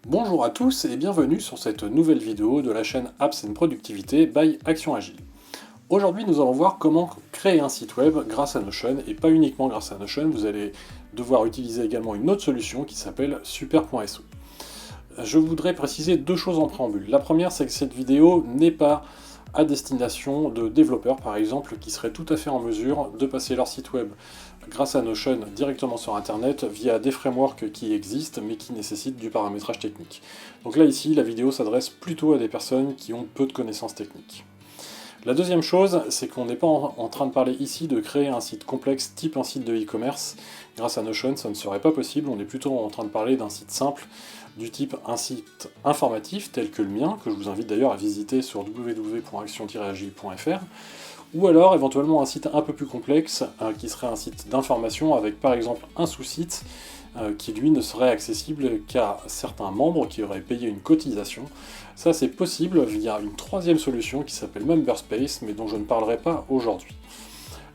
Bonjour à tous et bienvenue sur cette nouvelle vidéo de la chaîne Apps & Productivité by Action Agile. Aujourd'hui, nous allons voir comment créer un site web grâce à Notion, et pas uniquement grâce à Notion, vous allez devoir utiliser également une autre solution qui s'appelle super.so. Je voudrais préciser deux choses en préambule. La première, c'est que cette vidéo n'est pas à destination de développeurs, par exemple, qui seraient tout à fait en mesure de passer leur site web grâce à Notion directement sur Internet via des frameworks qui existent, mais qui nécessitent du paramétrage technique. Donc là, ici, la vidéo s'adresse plutôt à des personnes qui ont peu de connaissances techniques. La deuxième chose, c'est qu'on n'est pas en train de parler ici de créer un site complexe type un site de e-commerce. Grâce à Notion, ça ne serait pas possible, on est plutôt en train de parler d'un site simple, du type un site informatif tel que le mien, que je vous invite d'ailleurs à visiter sur www.action-agile.fr, ou alors éventuellement un site un peu plus complexe, qui serait un site d'information avec par exemple un sous-site, qui lui ne serait accessible qu'à certains membres qui auraient payé une cotisation. Ça c'est possible via une troisième solution qui s'appelle Memberspace, mais dont je ne parlerai pas aujourd'hui.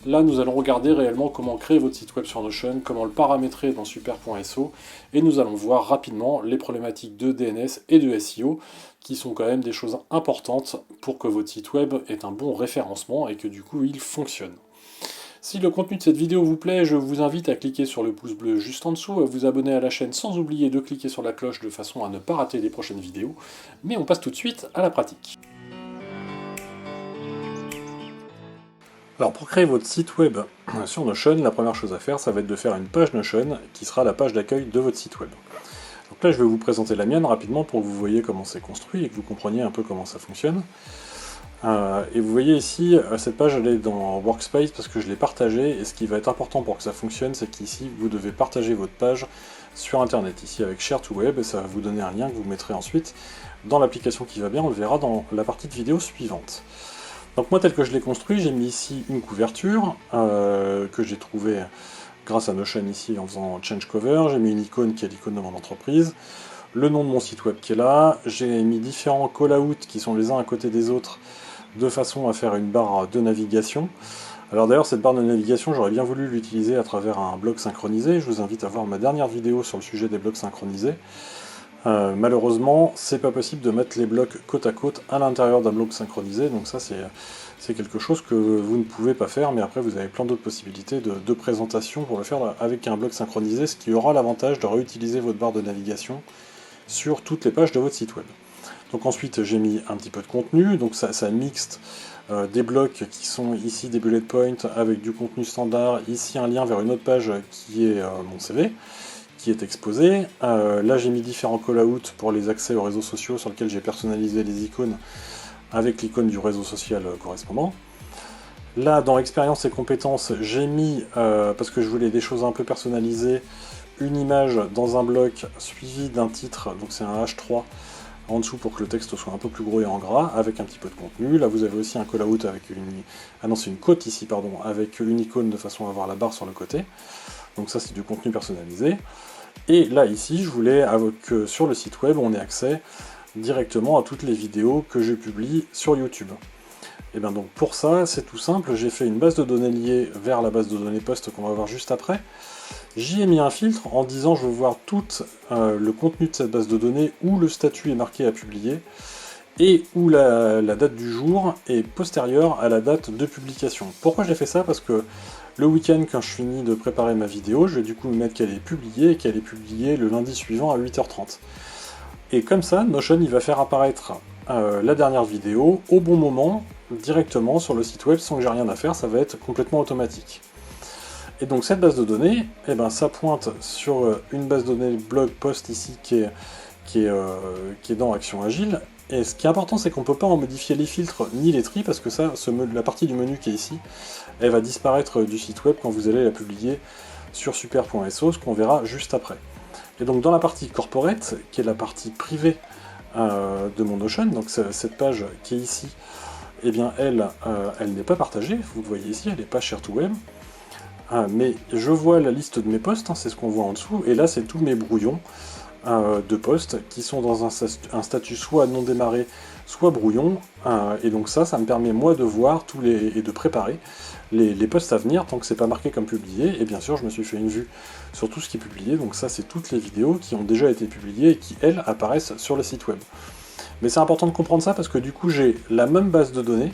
Là, nous allons regarder réellement comment créer votre site web sur Notion, comment le paramétrer dans super.so, et nous allons voir rapidement les problématiques de DNS et de SEO, qui sont quand même des choses importantes pour que votre site web ait un bon référencement et que du coup il fonctionne. Si le contenu de cette vidéo vous plaît, je vous invite à cliquer sur le pouce bleu juste en dessous, à vous abonner à la chaîne sans oublier de cliquer sur la cloche de façon à ne pas rater les prochaines vidéos. Mais on passe tout de suite à la pratique. Alors pour créer votre site web sur Notion, la première chose à faire, ça va être de faire une page Notion qui sera la page d'accueil de votre site web. Donc là, je vais vous présenter la mienne rapidement pour que vous voyez comment c'est construit et que vous compreniez un peu comment ça fonctionne. Et vous voyez ici, cette page elle est dans Workspace parce que je l'ai partagée, et ce qui va être important pour que ça fonctionne, c'est qu'ici vous devez partager votre page sur internet, ici avec Share to Web, et ça va vous donner un lien que vous mettrez ensuite dans l'application qui va bien, on le verra dans la partie de vidéo suivante. Donc moi tel que je l'ai construit, j'ai mis ici une couverture que j'ai trouvée grâce à Notion ici en faisant Change Cover, j'ai mis une icône qui est l'icône de mon entreprise, le nom de mon site web qui est là, j'ai mis différents call-out qui sont les uns à côté des autres, de façon à faire une barre de navigation. Alors d'ailleurs cette barre de navigation, j'aurais bien voulu l'utiliser à travers un bloc synchronisé, je vous invite à voir ma dernière vidéo sur le sujet des blocs synchronisés. Malheureusement, c'est pas possible de mettre les blocs côte à côte à l'intérieur d'un bloc synchronisé, donc ça c'est quelque chose que vous ne pouvez pas faire, mais après vous avez plein d'autres possibilités de présentation pour le faire avec un bloc synchronisé, ce qui aura l'avantage de réutiliser votre barre de navigation sur toutes les pages de votre site web. Donc ensuite j'ai mis un petit peu de contenu, donc ça mixte des blocs qui sont ici des bullet points avec du contenu standard, ici un lien vers une autre page qui est mon CV, qui est exposé. Là j'ai mis différents call-out pour les accès aux réseaux sociaux sur lesquels j'ai personnalisé les icônes avec l'icône du réseau social correspondant. Là dans expérience et compétences, j'ai mis, parce que je voulais des choses un peu personnalisées, une image dans un bloc suivi d'un titre, donc c'est un H3, en dessous pour que le texte soit un peu plus gros et en gras, avec un petit peu de contenu. Là vous avez aussi un call-out avec une côte ici, pardon, avec une icône de façon à avoir la barre sur le côté. Donc ça c'est du contenu personnalisé. Et là ici, je voulais que sur le site web, on ait accès directement à toutes les vidéos que je publie sur YouTube. Et bien donc pour ça, c'est tout simple, j'ai fait une base de données liée vers la base de données post qu'on va voir juste après. J'y ai mis un filtre en disant je veux voir tout le contenu de cette base de données où le statut est marqué à publier et où la date du jour est postérieure à la date de publication. Pourquoi j'ai fait ça? Parce que le week-end, quand je finis de préparer ma vidéo, je vais du coup me mettre qu'elle est publiée et qu'elle est publiée le lundi suivant à 8h30. Et comme ça, Notion il va faire apparaître la dernière vidéo au bon moment, directement sur le site web sans que j'ai rien à faire, ça va être complètement automatique. Et donc cette base de données, eh ben, ça pointe sur une base de données blog post ici qui est dans Action Agile. Et ce qui est important, c'est qu'on ne peut pas en modifier les filtres ni les tris, parce que ça, la partie du menu qui est ici, elle va disparaître du site web quand vous allez la publier sur super.so, ce qu'on verra juste après. Et donc dans la partie corporate, qui est la partie privée de mon Notion, donc cette page qui est ici, eh bien elle n'est pas partagée, vous le voyez ici, elle n'est pas share to web. Mais je vois la liste de mes posts, hein, c'est ce qu'on voit en dessous, et là c'est tous mes brouillons de posts qui sont dans un statut soit non démarré, soit brouillon, et donc ça me permet moi de voir et de préparer les posts à venir tant que c'est pas marqué comme publié, et bien sûr je me suis fait une vue sur tout ce qui est publié, donc ça c'est toutes les vidéos qui ont déjà été publiées et qui elles apparaissent sur le site web. Mais c'est important de comprendre ça parce que du coup j'ai la même base de données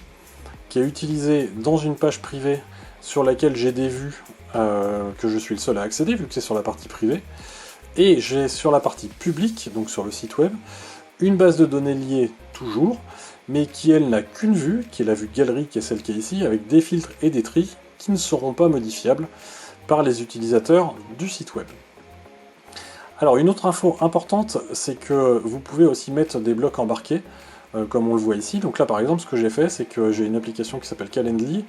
qui est utilisée dans une page privée sur laquelle j'ai des vues que je suis le seul à accéder vu que c'est sur la partie privée, et j'ai sur la partie publique, donc sur le site web, une base de données liée toujours, mais qui elle n'a qu'une vue, qui est la vue galerie, qui est celle qui est ici, avec des filtres et des tris qui ne seront pas modifiables par les utilisateurs du site web. Alors une autre info importante, c'est que vous pouvez aussi mettre des blocs embarqués, comme on le voit ici. Donc là par exemple, ce que j'ai fait, c'est que j'ai une application qui s'appelle Calendly,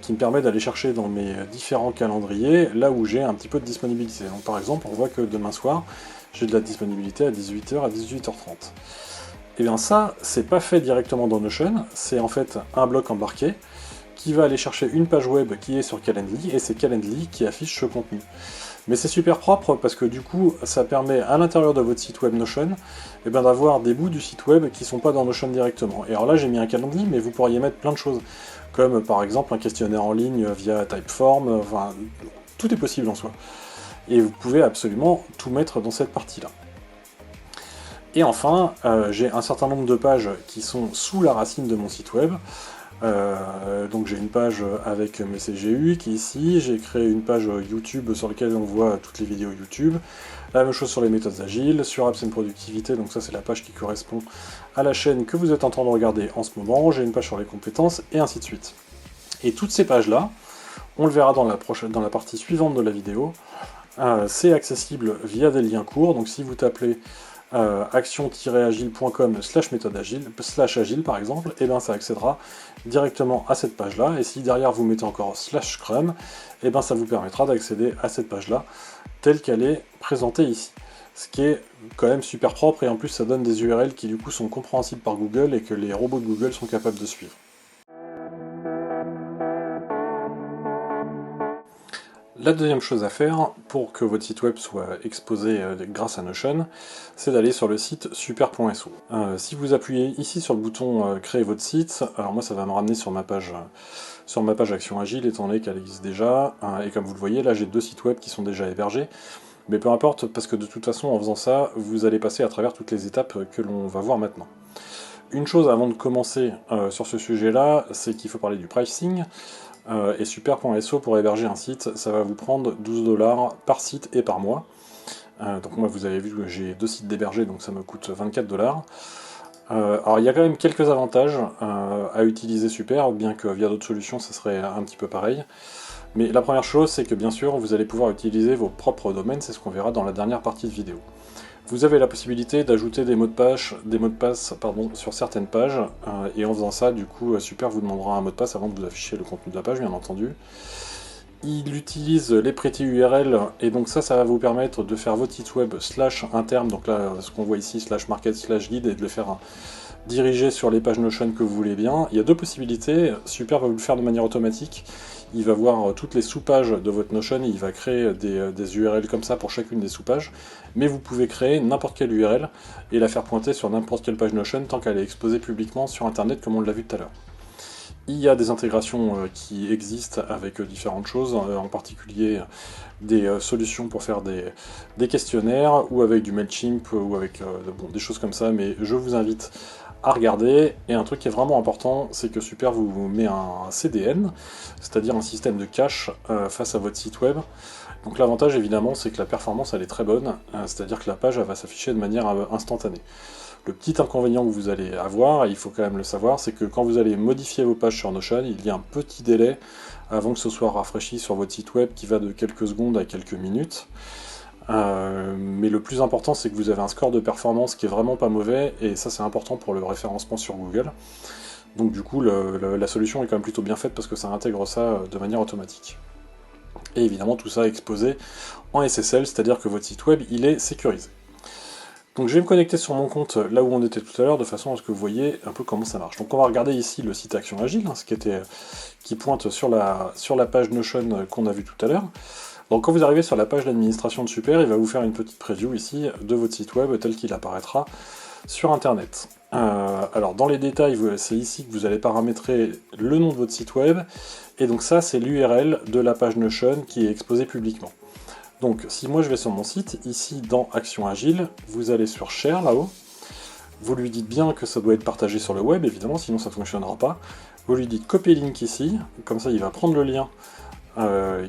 qui me permet d'aller chercher dans mes différents calendriers, là où j'ai un petit peu de disponibilité. Donc par exemple, on voit que demain soir, j'ai de la disponibilité à 18h à 18h30. Et bien ça, c'est pas fait directement dans Notion, c'est en fait un bloc embarqué, qui va aller chercher une page web qui est sur Calendly, et c'est Calendly qui affiche ce contenu. Mais c'est super propre parce que du coup, ça permet à l'intérieur de votre site web Notion d'avoir des bouts du site web qui ne sont pas dans Notion directement. Et alors là, j'ai mis un Calendly, mais vous pourriez mettre plein de choses, comme par exemple un questionnaire en ligne via Typeform, enfin, tout est possible en soi. Et vous pouvez absolument tout mettre dans cette partie-là. Et enfin, j'ai un certain nombre de pages qui sont sous la racine de mon site web. Donc j'ai une page avec mes CGU qui est ici, j'ai créé une page YouTube sur laquelle on voit toutes les vidéos YouTube, la même chose sur les méthodes agiles, sur Apps & Productivité, donc ça c'est la page qui correspond à la chaîne que vous êtes en train de regarder en ce moment, j'ai une page sur les compétences, et ainsi de suite. Et toutes ces pages-là, on le verra dans la partie suivante de la vidéo, c'est accessible via des liens courts, donc si vous tapez action-agile.com/méthode agile par exemple, et bien ça accédera directement à cette page là, et si derrière vous mettez encore /scrum, et bien ça vous permettra d'accéder à cette page là telle qu'elle est présentée ici, ce qui est quand même super propre, et en plus ça donne des URL qui du coup sont compréhensibles par Google et que les robots de Google sont capables de suivre. La deuxième chose à faire pour que votre site web soit exposé grâce à Notion, c'est d'aller sur le site super.so. Si vous appuyez ici sur le bouton créer votre site, alors moi ça va me ramener sur ma page Action Agile étant donné qu'elle existe déjà, et comme vous le voyez là j'ai 2 sites web qui sont déjà hébergés, mais peu importe parce que de toute façon en faisant ça vous allez passer à travers toutes les étapes que l'on va voir maintenant. Une chose avant de commencer sur ce sujet là, c'est qu'il faut parler du pricing. Et super.so pour héberger un site, ça va vous prendre 12$ par site et par mois. Donc moi vous avez vu que j'ai 2 sites d'héberger, donc ça me coûte 24$. Alors il y a quand même quelques avantages à utiliser Super, bien que via d'autres solutions ça serait un petit peu pareil. Mais la première chose, c'est que bien sûr vous allez pouvoir utiliser vos propres domaines, c'est ce qu'on verra dans la dernière partie de vidéo. Vous avez la possibilité d'ajouter des mots de passe sur certaines pages, et en faisant ça, du coup, Super vous demandera un mot de passe avant de vous afficher le contenu de la page, bien entendu. Il utilise les pretty URL, et donc ça va vous permettre de faire votre site web / un terme, donc là, ce qu'on voit ici, /market / guide, et de le faire diriger sur les pages Notion que vous voulez bien. Il y a 2 possibilités, Super va vous le faire de manière automatique. Il va voir toutes les sous-pages de votre Notion et il va créer des URL comme ça pour chacune des sous-pages. Mais vous pouvez créer n'importe quelle URL et la faire pointer sur n'importe quelle page Notion tant qu'elle est exposée publiquement sur Internet comme on l'a vu tout à l'heure. Il y a des intégrations qui existent avec différentes choses, en particulier des solutions pour faire des questionnaires, ou avec du MailChimp, ou avec des choses comme ça, mais je vous invite à regarder. Et un truc qui est vraiment important, c'est que Super vous met un CDN, c'est-à-dire un système de cache face à votre site web. Donc l'avantage évidemment, c'est que la performance elle est très bonne, c'est-à-dire que la page elle va s'afficher de manière instantanée. Le petit inconvénient que vous allez avoir, et il faut quand même le savoir, c'est que quand vous allez modifier vos pages sur Notion, il y a un petit délai avant que ce soit rafraîchi sur votre site web qui va de quelques secondes à quelques minutes. Mais le plus important, c'est que vous avez un score de performance qui est vraiment pas mauvais, et ça c'est important pour le référencement sur Google. Donc du coup, la solution est quand même plutôt bien faite parce que ça intègre ça de manière automatique. Et évidemment, tout ça est exposé en SSL, c'est-à-dire que votre site web, il est sécurisé. Donc je vais me connecter sur mon compte là où on était tout à l'heure, de façon à ce que vous voyez un peu comment ça marche. Donc on va regarder ici le site Action Agile, qui pointe sur la page Notion qu'on a vu tout à l'heure. Donc quand vous arrivez sur la page d'administration de Super, il va vous faire une petite preview ici de votre site web tel qu'il apparaîtra sur Internet. Alors dans les détails, c'est ici que vous allez paramétrer le nom de votre site web, et donc ça c'est l'URL de la page Notion qui est exposée publiquement. Donc si moi je vais sur mon site, ici dans Action Agile, vous allez sur Share là-haut, vous lui dites bien que ça doit être partagé sur le web, évidemment, sinon ça ne fonctionnera pas. Vous lui dites Copy Link ici, comme ça il va prendre le lien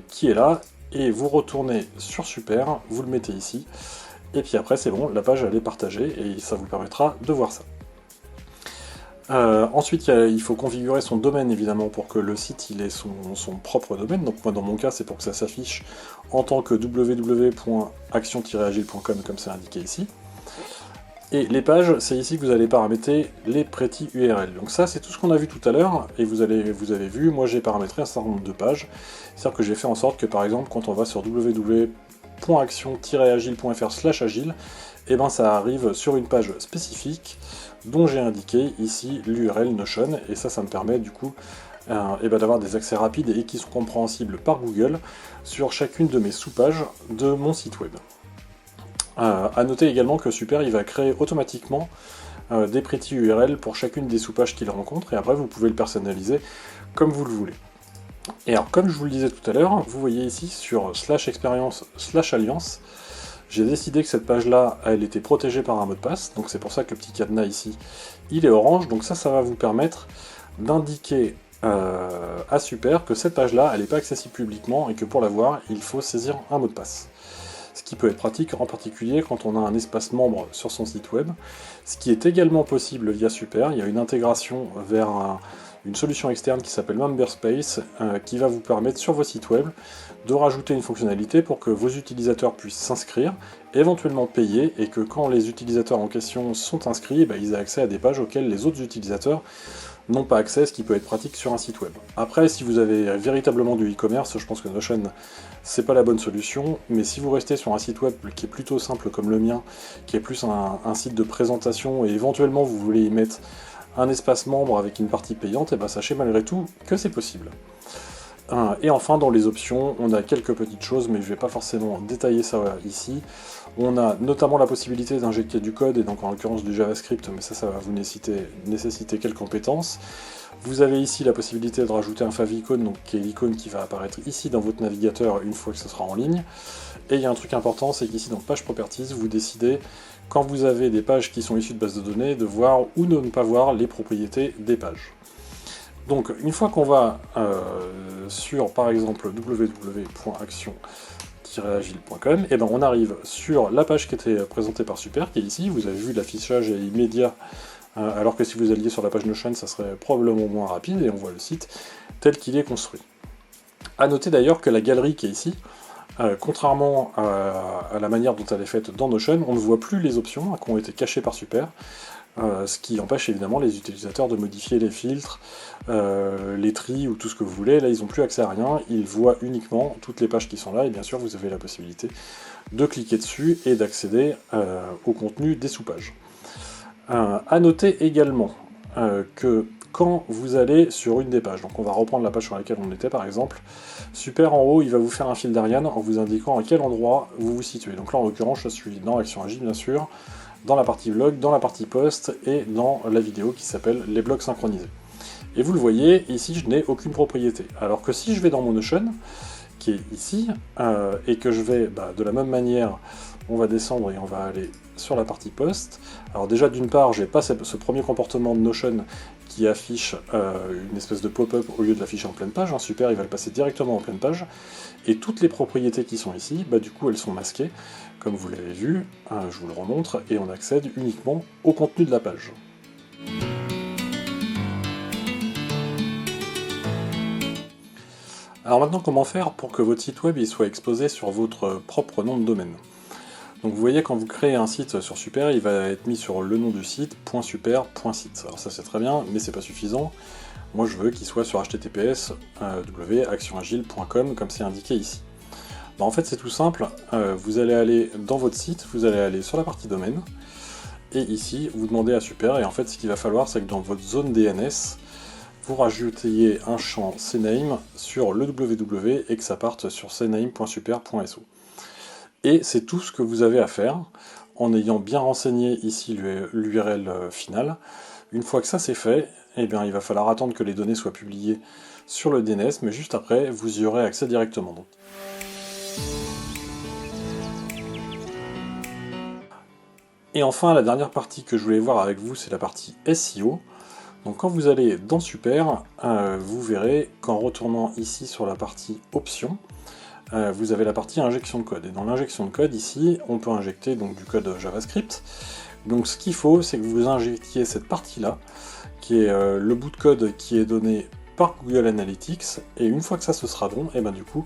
qui est là, et vous retournez sur Super, vous le mettez ici, et puis après c'est bon, la page elle est partagée, et ça vous permettra de voir ça. Ensuite, il faut configurer son domaine évidemment pour que le site il ait son propre domaine. Donc moi dans mon cas c'est pour que ça s'affiche en tant que www.action-agile.com comme c'est indiqué ici. Et les pages, c'est ici que vous allez paramétrer les pretty URL. Donc ça c'est tout ce qu'on a vu tout à l'heure, et vous avez vu, moi j'ai paramétré un certain nombre de pages. C'est-à-dire que j'ai fait en sorte que par exemple quand on va sur www.action-agile.fr/agile, et ben ça arrive sur une page spécifique dont j'ai indiqué ici l'URL Notion, et ça me permet du coup d'avoir des accès rapides et qui sont compréhensibles par Google sur chacune de mes sous-pages de mon site web. A noter également que Super il va créer automatiquement des pretty URL pour chacune des sous-pages qu'il rencontre, et après vous pouvez le personnaliser comme vous le voulez. Et alors comme je vous le disais tout à l'heure, vous voyez ici sur /expérience/alliance, j'ai décidé que cette page-là, elle était protégée par un mot de passe, donc c'est pour ça que le petit cadenas ici, il est orange, donc ça va vous permettre d'indiquer à Super que cette page-là, elle n'est pas accessible publiquement, et que pour la voir, il faut saisir un mot de passe. Ce qui peut être pratique, en particulier quand on a un espace membre sur son site web, ce qui est également possible via Super. Il y a une intégration vers une solution externe qui s'appelle Memberspace, qui va vous permettre sur vos sites web de rajouter une fonctionnalité pour que vos utilisateurs puissent s'inscrire, éventuellement payer, et que quand les utilisateurs en question sont inscrits, ils aient accès à des pages auxquelles les autres utilisateurs n'ont pas accès, ce qui peut être pratique sur un site web. Après, si vous avez véritablement du e-commerce, je pense que Notion, c'est pas la bonne solution, mais si vous restez sur un site web qui est plutôt simple comme le mien, qui est plus un site de présentation, et éventuellement vous voulez y mettre un espace membre avec une partie payante, et sachez malgré tout que c'est possible. Et enfin, dans les options, on a quelques petites choses, mais je ne vais pas forcément détailler ça ici. On a notamment la possibilité d'injecter du code, et donc en l'occurrence du JavaScript, mais ça va vous nécessiter quelques compétences. Vous avez ici la possibilité de rajouter un favicon, donc qui est l'icône qui va apparaître ici dans votre navigateur une fois que ce sera en ligne. Et il y a un truc important, c'est qu'ici dans Page Properties, vous décidez, quand vous avez des pages qui sont issues de bases de données, de voir ou de ne pas voir les propriétés des pages. Donc une fois qu'on va sur par exemple www.action-agile.com, et on arrive sur la page qui était présentée par Super, qui est ici. Vous avez vu l'affichage est immédiat, alors que si vous alliez sur la page Notion, ça serait probablement moins rapide, et on voit le site tel qu'il est construit. A noter d'ailleurs que la galerie qui est ici, contrairement à la manière dont elle est faite dans Notion, on ne voit plus les options qui ont été cachées par Super. Ce qui empêche évidemment les utilisateurs de modifier les filtres, les tris ou tout ce que vous voulez. Là, ils n'ont plus accès à rien, ils voient uniquement toutes les pages qui sont là, et bien sûr, vous avez la possibilité de cliquer dessus et d'accéder au contenu des sous-pages. A noter également que quand vous allez sur une des pages, donc on va reprendre la page sur laquelle on était par exemple, Super en haut, il va vous faire un fil d'Ariane en vous indiquant à quel endroit vous vous situez. Donc là, en l'occurrence, je suis dans Action Agile, bien sûr, dans la partie vlog, dans la partie post, et dans la vidéo qui s'appelle les blogs synchronisés. Et vous le voyez, ici je n'ai aucune propriété. Alors que si je vais dans mon Notion, qui est ici, et que je vais de la même manière, on va descendre et on va aller sur la partie post. Alors déjà d'une part, j'ai pas ce premier comportement de Notion qui affiche une espèce de pop-up au lieu de l'afficher en pleine page. Super, il va le passer directement en pleine page. Et toutes les propriétés qui sont ici, du coup elles sont masquées, comme vous l'avez vu, je vous le remontre, et on accède uniquement au contenu de la page. Alors maintenant, comment faire pour que votre site web il soit exposé sur votre propre nom de domaine? Donc vous voyez, quand vous créez un site sur Super, il va être mis sur le nom du site, .super.site. Alors ça c'est très bien, mais c'est pas suffisant. Moi je veux qu'il soit sur https actionagile.com comme c'est indiqué ici. En fait c'est tout simple, vous allez aller dans votre site, vous allez aller sur la partie domaine, et ici vous demandez à Super, et en fait ce qu'il va falloir c'est que dans votre zone DNS, vous rajoutiez un champ cname sur le www et que ça parte sur cname.super.so. Et c'est tout ce que vous avez à faire en ayant bien renseigné ici l'URL finale. Une fois que ça c'est fait, eh bien, il va falloir attendre que les données soient publiées sur le DNS, mais juste après, vous y aurez accès directement. Donc. Et enfin, la dernière partie que je voulais voir avec vous, c'est la partie SEO. Donc quand vous allez dans Super, vous verrez qu'en retournant ici sur la partie Options, vous avez la partie injection de code. Et dans l'injection de code, ici, on peut injecter donc, du code JavaScript. Donc ce qu'il faut, c'est que vous injectiez cette partie-là, qui est le bout de code qui est donné par Google Analytics, et une fois que ça ce sera bon, et ben du coup,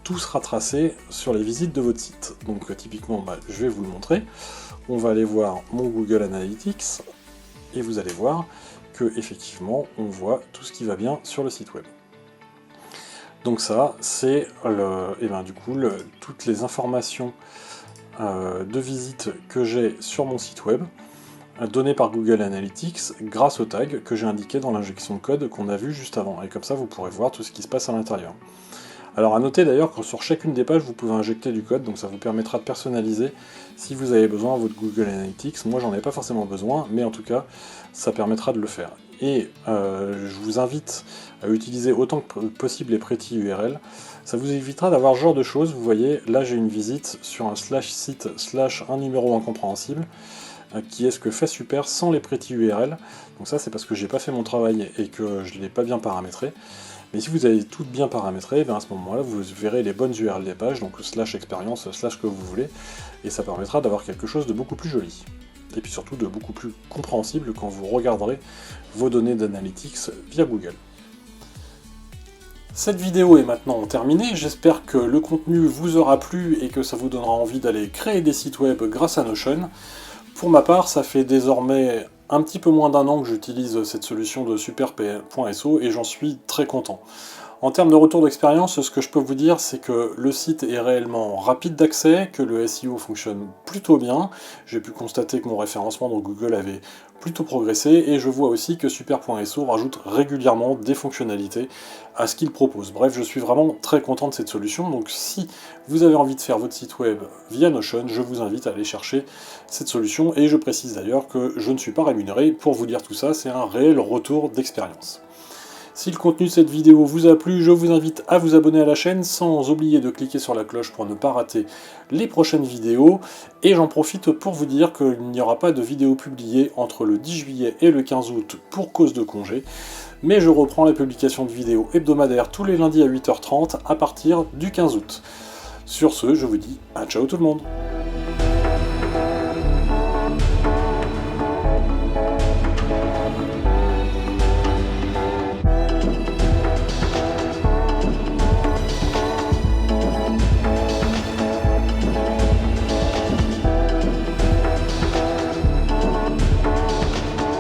tout sera tracé sur les visites de votre site. Donc typiquement, je vais vous le montrer. On va aller voir mon Google Analytics, et vous allez voir que effectivement, on voit tout ce qui va bien sur le site web. Donc ça, c'est du coup toutes les informations de visite que j'ai sur mon site web, données par Google Analytics grâce au tag que j'ai indiqué dans l'injection de code qu'on a vu juste avant. Et comme ça, vous pourrez voir tout ce qui se passe à l'intérieur. Alors à noter d'ailleurs que sur chacune des pages, vous pouvez injecter du code, donc ça vous permettra de personnaliser si vous avez besoin votre Google Analytics. Moi, j'en ai pas forcément besoin, mais en tout cas, ça permettra de le faire. Et je vous invite à utiliser autant que possible les pretty URL. Ça vous évitera d'avoir ce genre de choses. Vous voyez, là j'ai une visite sur un /site/ un numéro incompréhensible, qui est ce que fait Super sans les pretty URL. Donc ça, c'est parce que j'ai pas fait mon travail et que je l'ai pas bien paramétré. Mais si vous avez tout bien paramétré, à ce moment-là, vous verrez les bonnes URL des pages, donc /expérience, / que vous voulez, et ça permettra d'avoir quelque chose de beaucoup plus joli. Et puis surtout de beaucoup plus compréhensible quand vous regarderez vos données d'analytics via Google. Cette vidéo est maintenant terminée, j'espère que le contenu vous aura plu et que ça vous donnera envie d'aller créer des sites web grâce à Notion. Pour ma part, ça fait désormais un petit peu moins d'1 an que j'utilise cette solution de super.so et j'en suis très content. En termes de retour d'expérience, ce que je peux vous dire, c'est que le site est réellement rapide d'accès, que le SEO fonctionne plutôt bien. J'ai pu constater que mon référencement dans Google avait plutôt progressé, et je vois aussi que super.so rajoute régulièrement des fonctionnalités à ce qu'il propose. Bref, je suis vraiment très content de cette solution, donc si vous avez envie de faire votre site web via Notion, je vous invite à aller chercher cette solution, et je précise d'ailleurs que je ne suis pas rémunéré pour vous dire tout ça, c'est un réel retour d'expérience. Si le contenu de cette vidéo vous a plu, je vous invite à vous abonner à la chaîne, sans oublier de cliquer sur la cloche pour ne pas rater les prochaines vidéos. Et j'en profite pour vous dire qu'il n'y aura pas de vidéo publiée entre le 10 juillet et le 15 août pour cause de congé. Mais je reprends la publication de vidéos hebdomadaires tous les lundis à 8h30 à partir du 15 août. Sur ce, je vous dis à ciao tout le monde.